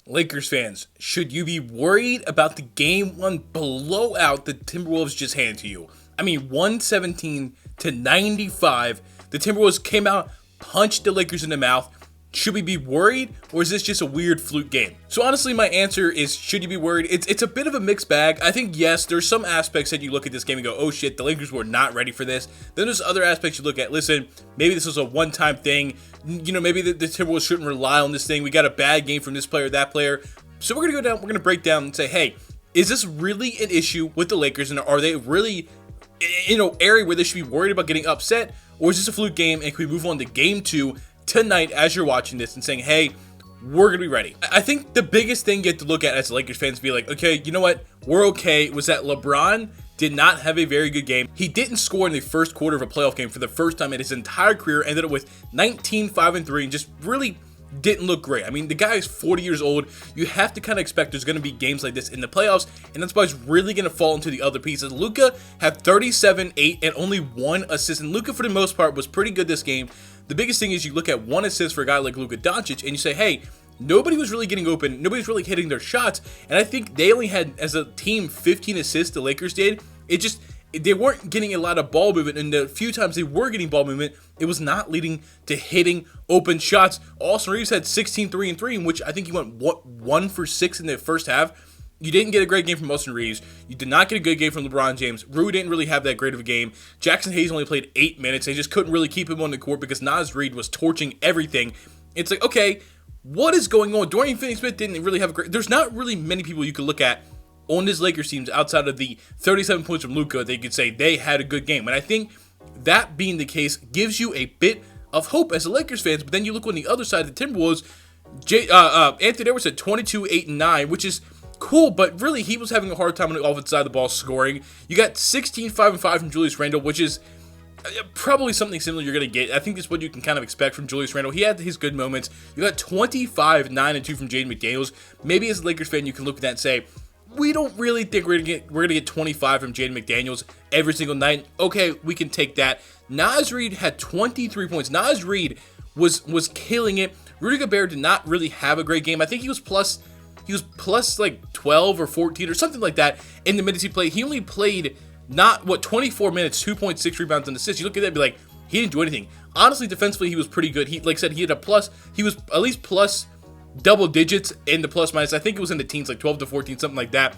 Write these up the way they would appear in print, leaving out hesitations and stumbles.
Lakers fans, should you be worried about the game one blowout the Timberwolves just handed to you? I mean, 117-95. The Timberwolves came out, punched the Lakers in the mouth. Should we be worried, or is this just a weird fluke game? So honestly, my answer is, should you be worried? It's a bit of a mixed bag. I think, yes, there's some aspects that you look at this game and go, oh shit, the Lakers were not ready for this. Then there's other aspects you look at, listen, maybe this was a one-time thing. You know, maybe the Timberwolves shouldn't rely on this thing. We got a bad game from this player, that player. So we're going to go down, we're going to break down and say, hey, is this really an issue with the Lakers, and are they really in an area where they should be worried about getting upset, or is this a fluke game, and can we move on to game 2 tonight as you're watching this and saying, hey, we're going to be ready? I think the biggest thing you have to look at as Lakers fans be like, okay, you know what? We're okay. Was that LeBron did not have a very good game. He didn't score in the first quarter of a playoff game for the first time in his entire career. Ended up with 19, 5, and 3 and just really didn't look great. I mean, the guy is 40 years old. You have to kind of expect there's going to be games like this in the playoffs, and that's why it's really going to fall into the other pieces. Luka had 37, 8, and only 1 assist, and Luka, for the most part, was pretty good this game. The biggest thing is you look at 1 assist for a guy like Luka Doncic, and you say, hey, nobody was really getting open. Nobody's really hitting their shots, and I think they only had, as a team, 15 assists the Lakers did. They weren't getting a lot of ball movement, and the few times they were getting ball movement, it was not leading to hitting open shots. Austin Reaves had 16, 3, and 3, in which I think he went 1 for 6 in the first half. You didn't get a great game from Austin Reaves. You did not get a good game from LeBron James. Rue didn't really have that great of a game. Jackson Hayes only played 8 minutes. They just couldn't really keep him on the court because Naz Reid was torching everything. It's like, okay, what is going on? Dorian Finney-Smith didn't really have a great... There's not really many people you could look at on this Lakers team outside of the 37 points from Luka. They could say they had a good game. And I think that being the case gives you a bit of hope as a Lakers fans. But then you look on the other side of the Timberwolves. Anthony Edwards had 22, 8, and 9, which is cool, but really he was having a hard time on the offensive side of the ball scoring. You got 16, 5, and 5 from Julius Randle, which is probably something similar you're going to get. I think that's what you can kind of expect from Julius Randle. He had his good moments. You got 25, 9, and 2 from Jaden McDaniels. Maybe as a Lakers fan, you can look at that and say, we don't really think we're gonna get 25 from Jaden McDaniels every single night. Okay, we can take that. Naz Reid had 23 points. Naz Reid was killing it. Rudy Gobert did not really have a great game. I think he was plus like 12 or 14 or something like that in the minutes he played. He only played 24 minutes, 2.6 rebounds and assists. You look at that and be like, he didn't do anything. Honestly, defensively, he was pretty good. He, like I said, he had a plus. He was at least plus double digits in the plus minus. I think it was in the teens, like 12 to 14, something like that.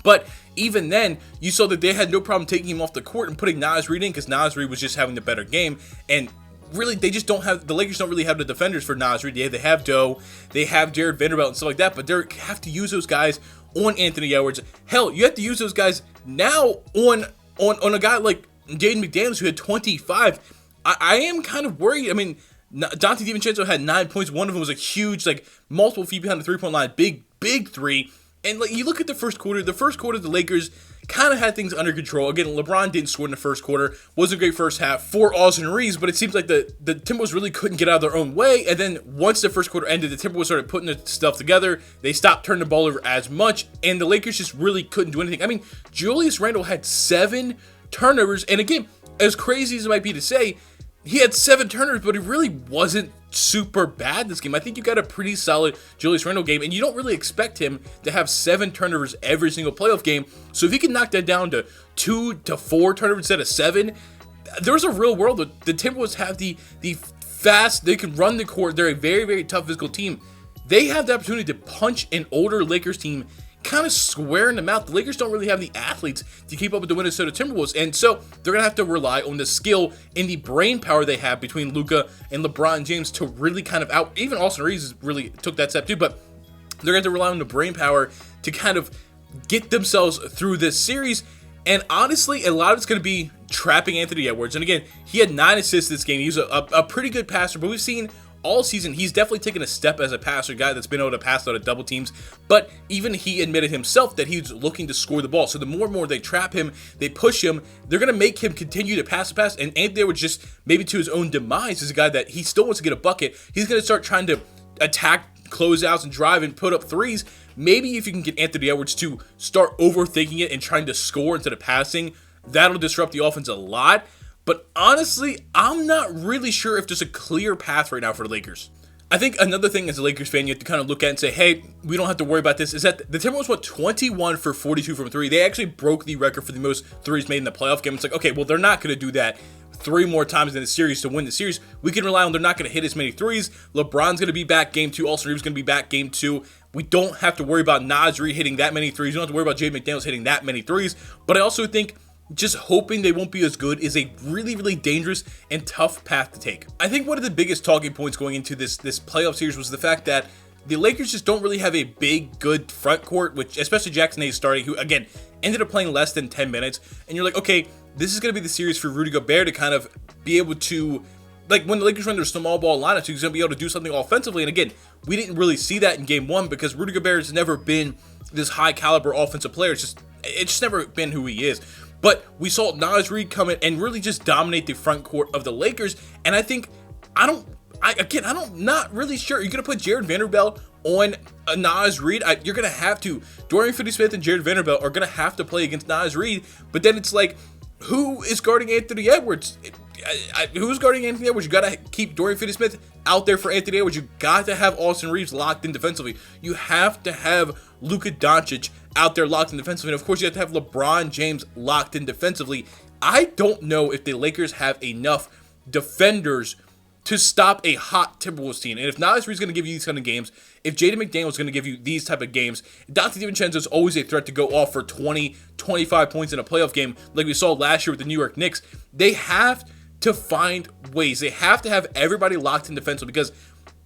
But even then, you saw that they had no problem taking him off the court and putting Naz Reid in because Naz Reid was just having the better game. And really, they just don't have, the Lakers don't really have the defenders for Naz Reid. They have Doe, they have Jared Vanderbilt and stuff like that, but they have to use those guys on Anthony Edwards. Hell, you have to use those guys now on a guy like Jaden McDaniels who had 25. I am kind of worried. I mean, Dante DiVincenzo had 9 points. One of them was a huge, like, multiple feet behind the three-point line, big three. And like, you look at the first quarter, the Lakers kind of had things under control. Again, LeBron didn't score in the first quarter. Wasn't a great first half for Austin Reaves, but it seems like the Timberwolves really couldn't get out of their own way. And then once the first quarter ended, the Timberwolves started putting the stuff together. They stopped turning the ball over as much, and the Lakers just really couldn't do anything. I mean, Julius Randle had 7 turnovers, and again, as crazy as it might be to say, he had 7 turnovers, but he really wasn't super bad this game. I think you got a pretty solid Julius Randle game, and you don't really expect him to have 7 turnovers every single playoff game. So if he can knock that down to 2 to 4 turnovers instead of 7, there's a real world that the Timberwolves have the fast, they can run the court. They're a very, very tough physical team. They have the opportunity to punch an older Lakers team kind of square in the mouth. The Lakers don't really have the athletes to keep up with the Minnesota Timberwolves, and so they're going to have to rely on the skill and the brain power they have between Luka and LeBron James to really kind of out, even Austin Reaves really took that step too, but they're going to have to rely on the brain power to kind of get themselves through this series. And honestly, a lot of it's going to be trapping Anthony Edwards. And again, he had 9 assists this game. He was a pretty good passer, but we've seen all season, he's definitely taken a step as a passer, guy that's been able to pass out of double teams, but even he admitted himself that he's looking to score the ball. So the more and more they trap him, they push him, they're going to make him continue to pass, and Anthony Edwards, just maybe to his own demise, is a guy that he still wants to get a bucket. He's going to start trying to attack closeouts and drive and put up threes. Maybe if you can get Anthony Edwards to start overthinking it and trying to score instead of passing, that'll disrupt the offense a lot. But honestly, I'm not really sure if there's a clear path right now for the Lakers. I think another thing as a Lakers fan you have to kind of look at and say, hey, we don't have to worry about this, is that the Timberwolves went 21 for 42 from three. They actually broke the record for the most threes made in the playoff game. It's like, okay, well, they're not going to do that 3 more times in the series to win the series. We can rely on they're not going to hit as many threes. LeBron's going to be back game 2. Also, Reaves going to be back game 2. We don't have to worry about Nas Reed hitting that many threes. We don't have to worry about Jaden McDaniels hitting that many threes. But I also think just hoping they won't be as good is a really, really dangerous and tough path to take. I think one of the biggest talking points going into this playoff series was the fact that the Lakers just don't really have a big, good front court, which especially Jackson Hayes starting, who, again, ended up playing less than 10 minutes. And you're like, okay, this is going to be the series for Rudy Gobert to kind of be able to, like, when the Lakers run their small ball lineup, he's going to be able to do something offensively. And again, we didn't really see that in game 1 because Rudy Gobert has never been this high caliber offensive player. It's just never been who he is. But we saw Nas Reed come in and really just dominate the front court of the Lakers. And I think, I'm not really sure. You're going to put Jared Vanderbilt on Nas Reed. You're going to have to. Dorian Finney-Smith and Jared Vanderbilt are going to have to play against Nas Reed. But then it's like, who is guarding Anthony Edwards? Who's guarding Anthony Edwards? You got to keep Dorian Finney-Smith out there for Anthony Edwards. You got to have Austin Reaves locked in defensively. You have to have Luka Doncic out there locked in defensively. And of course, you have to have LeBron James locked in defensively. I don't know if the Lakers have enough defenders to stop a hot Timberwolves team. And if Nas Reed's going to give you these kind of games, if Jaden McDaniels is going to give you these type of games, Dante DiVincenzo is always a threat to go off for 20, 25 points in a playoff game like we saw last year with the New York Knicks. They have to find ways. They have to have everybody locked in defense because,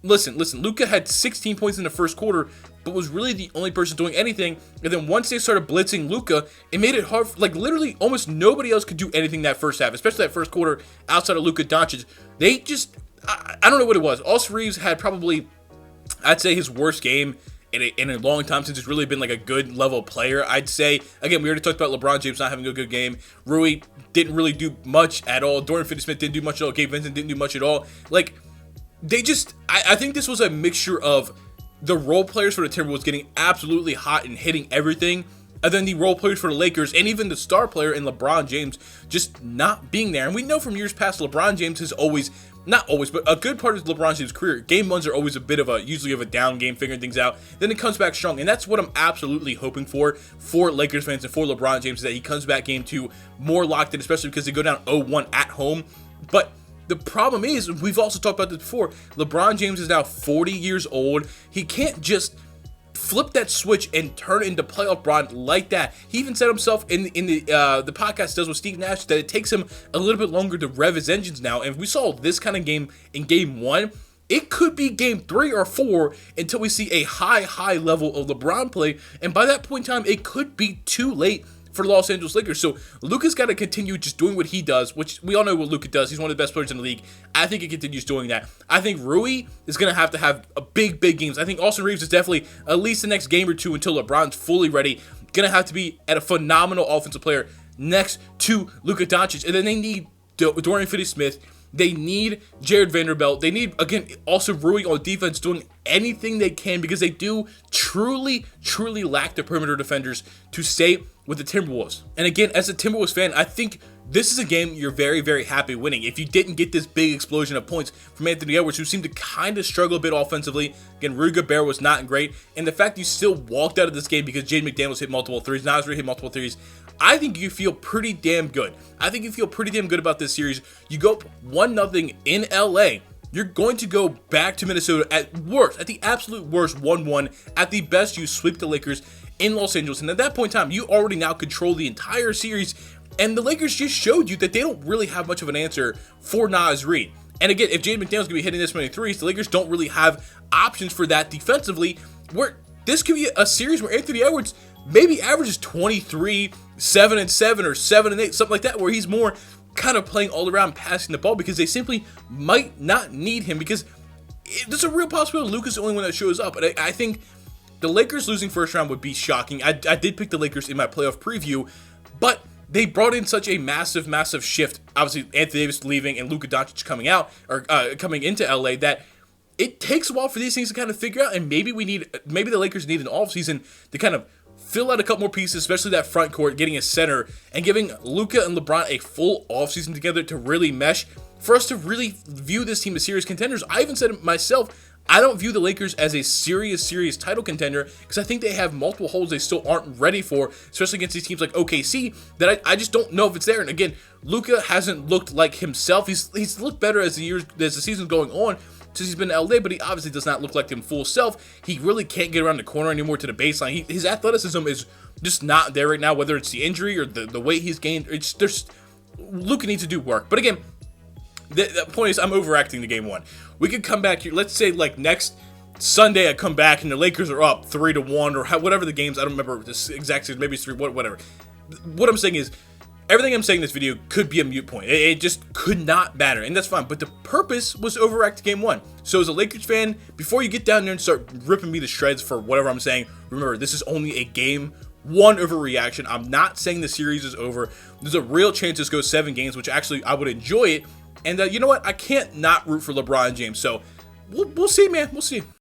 listen, Luka had 16 points in the first quarter, but was really the only person doing anything. And then once they started blitzing Luka, it made it hard. Like, literally, almost nobody else could do anything that first half, especially that first quarter outside of Luka Doncic. They just, I don't know what it was. Austin Reaves had probably, I'd say, his worst game in a long time since he's really been like a good level player. I'd say, again, we already talked about LeBron James not having a good game. Rui didn't really do much at all. Dorian Finney-Smith didn't do much at all. Gabe Vincent didn't do much at all. Like, they just, I think this was a mixture of the role players for the Timberwolves getting absolutely hot and hitting everything, and then the role players for the Lakers, and even the star player in LeBron James just not being there. And we know from years past, LeBron James has always, not always, but a good part of LeBron James' career, game 1s are always a bit of a, usually of a down game, figuring things out. Then it comes back strong, and that's what I'm absolutely hoping for Lakers fans and for LeBron James, is that he comes back game 2 more locked in, especially because they go down 0-1 at home. But the problem is, we've also talked about this before, LeBron James is now 40 years old. He can't just flip that switch and turn into playoff Bron like that. He even said himself in the podcast does with Steve Nash that it takes him a little bit longer to rev his engines now. And if we saw this kind of game in game 1, it could be game 3 or 4 until we see a high level of LeBron play. And by that point in time, it could be too late for the Los Angeles Lakers. So Luka's got to continue just doing what he does, which we all know what Luka does. He's one of the best players in the league. I think he continues doing that. I think Rui is going to have a big games. I think Austin Reaves is definitely, at least the next game or two until LeBron's fully ready, going to have to be at a phenomenal offensive player next to Luka Doncic. And then they need Dorian Finney-Smith. They need Jared Vanderbilt. They need, again, also Rui on defense doing anything they can because they do truly lack the perimeter defenders to stay with the Timberwolves. And again, as a Timberwolves fan, I think this is a game you're very happy winning. If you didn't get this big explosion of points from Anthony Edwards, who seemed to kind of struggle a bit offensively. Again, Rudy Gobert was not great. And the fact you still walked out of this game because Jaden McDaniels hit multiple threes, Nas Reed hit multiple threes, I think you feel pretty damn good. I think you feel pretty damn good about this series. You go up 1-0 in LA. You're going to go back to Minnesota at worst, at the absolute worst, 1-1. At the best, you sweep the Lakers in Los Angeles. And at that point in time, you already now control the entire series. And the Lakers just showed you that they don't really have much of an answer for Nas Reed. And again, if Jaden McDaniels is going to be hitting this many threes, the Lakers don't really have options for that defensively. Where this could be a series where Anthony Edwards maybe averages 23, 7-7, or 7-8, something like that, where he's more kind of playing all around passing the ball because they simply might not need him because there's a real possibility Luka's the only one that shows up. And I think the Lakers losing first round would be shocking. I did pick the Lakers in my playoff preview, but they brought in such a massive shift. Obviously, Anthony Davis leaving and Luka Doncic coming out or coming into LA that it takes a while for these things to kind of figure out. And maybe the Lakers need an offseason to kind of fill out a couple more pieces, especially that front court, getting a center, and giving Luka and LeBron a full offseason together to really mesh for us to really view this team as serious contenders. I even said it myself, I don't view the Lakers as a serious title contender because I think they have multiple holes they still aren't ready for, especially against these teams like OKC that I just don't know if it's there. And again, Luka hasn't looked like himself. He's looked better as the season's going on since he's been in LA, but he obviously does not look like him full self. He really can't get around the corner anymore to the baseline. His athleticism is just not there right now, whether it's the injury or the weight he's gained. Luka needs to do work. But again, the point is, I'm overacting the game one. We could come back here. Let's say like next Sunday I come back and the Lakers are up 3-1 or whatever the games. I don't remember this exact season. Maybe it's 3, whatever. What I'm saying is, everything I'm saying in this video could be a moot point. It just could not matter, and that's fine. But the purpose was to overact game one. So as a Lakers fan, before you get down there and start ripping me to shreds for whatever I'm saying, remember, this is only a game one overreaction. I'm not saying the series is over. There's a real chance this goes 7 games, which actually I would enjoy it. And you know what? I can't not root for LeBron James. So we'll see, man. We'll see.